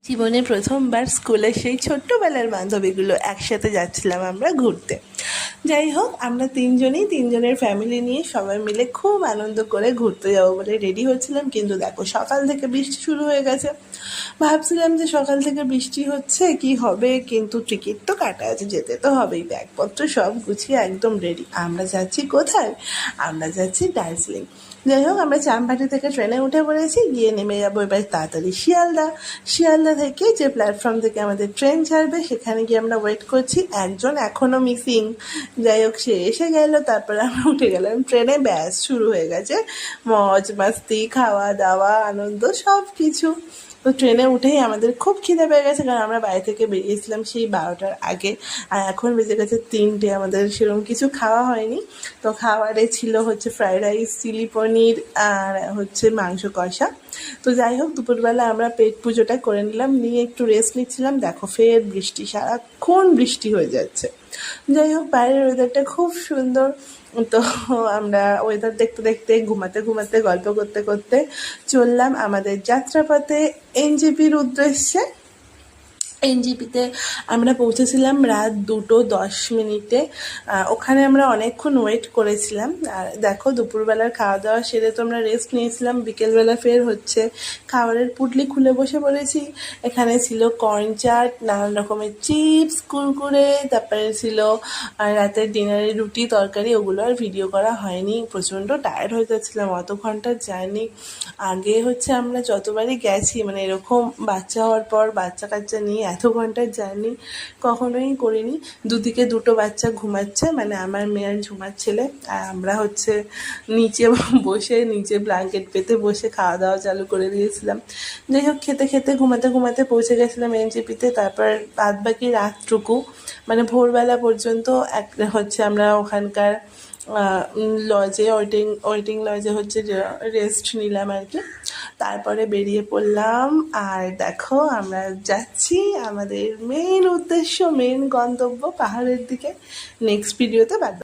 জীবনে প্রথমবার স্কুলের সেই ছোট্টবেলার বান্ধবীগুলো একসাথে যাচ্ছিলাম আমরা ঘুরতে। যাই হোক, আমরা তিনজনের ফ্যামিলি নিয়ে সবাই মিলে খুব আনন্দ করে ঘুরতে যাবো বলে রেডি হচ্ছিলাম, কিন্তু দেখো সকাল থেকে বৃষ্টি শুরু হয়ে গেছে। ভাবছিলাম যে সকাল থেকে বৃষ্টি হচ্ছে কি হবে, কিন্তু টিকিট তো কাটা আছে, যেতে তো হবেই। ব্যাগপত্র সব গুছিয়ে একদম রেডি। আমরা যাচ্ছি কোথায়? আমরা যাচ্ছি দার্জিলিং। যাই হোক, আমরা চাম্পাটি থেকে ট্রেনে উঠে পড়েছি, গিয়ে নেমে যাবো এবার তাড়াতাড়ি শিয়ালদা থেকে যে প্ল্যাটফর্ম থেকে আমাদের ট্রেন ছাড়বে সেখানে গিয়ে আমরা ওয়েট করছি। একজন এখনও মিসিং। যাই হোক, সে এসে গেল, তারপরে আমরা উঠে গেলাম ট্রেনে। ব্যাস শুরু হয়ে গেছে মজ মাস্তি, খাওয়া দাওয়া, আনন্দ সব কিছু। তো ট্রেনে উঠেই আমাদের খুব খিদে পেয়ে গেছে, কারণ আমরা বাড়ি থেকে বেরিয়েছিলাম সেই 12টার আগে, আর এখন বেজে গেছে 3টে। আমাদের সেরকম কিছু খাওয়া হয়নি। তো খাবারে ছিল হচ্ছে ফ্রাইড রাইস, চিলি পনির, আর হচ্ছে মাংস কষা। তো যাই হোক, দুপুরবেলা আমরা পেট পুজোটা করে নিলাম, নিয়ে একটু রেস্ট নিচ্ছিলাম। দেখো ফের বৃষ্টি, সারাক্ষণ বৃষ্টি হয়ে যাচ্ছে। যাই হোক, বাইরের ওয়েদারটা খুব সুন্দর। তো আমরা ওয়েদার দেখতে দেখতে, ঘুমাতে গল্প করতে করতে চললাম আমাদের যাত্রাপথে এনজেপির উদ্দেশ্যে। এনজেপিতে আমরা পৌঁছেছিলাম রাত 2:10। ওখানে আমরা অনেকক্ষণ ওয়েট করেছিলাম। আর দেখো, দুপুরবেলার খাওয়া দাওয়া সেরে তো আমরা রেস্ট নিয়েছিলাম। বিকেলবেলা ফের হচ্ছে খাবারের পুটলি খুলে বসে পড়েছি। এখানে ছিল কর্ন চাট, নানান রকমের চিপস, কুরকুরে, তারপরে ছিল রাতের ডিনারে রুটি তরকারি। ওগুলো আর ভিডিও করা হয়নি, প্রচণ্ড টায়ার্ড হয়ে যাচ্ছিলাম অত ঘন্টার জার্নি। আগে হচ্ছে আমরা যতবারই গেছি, মানে এরকম বাচ্চা হওয়ার পর বাচ্চা কাচ্চা নিয়ে এত ঘন্টার জার্নি কখনোই করিনি। দুদিকে দুটো বাচ্চা ঘুমাচ্ছে, মানে আমার মেয়ে আর ঝুমার ছেলে, আর আমরা হচ্ছে নিচে ব্ল্যাঙ্কেট পেতে বসে খাওয়া দাওয়া চালু করে দিয়েছিলাম। যাই হোক, খেতে খেতে ঘুমাতে পৌঁছে গেছিলাম এনজেপিতে। তারপর বাদ বাকি রাতটুকু, মানে ভোরবেলা পর্যন্ত হচ্ছে আমরা ওখানকার লজে, ওয়েটিং লজে হচ্ছে রেস্ট নিলাম আর কি। তারপরে বেরিয়ে পড়লাম। আর দেখো, আমরা যাচ্ছি আমাদের মেন উদ্দেশ্য, মেন গন্তব্য পাহাড়ের দিকে। নেক্সট ভিডিওতে বাদ।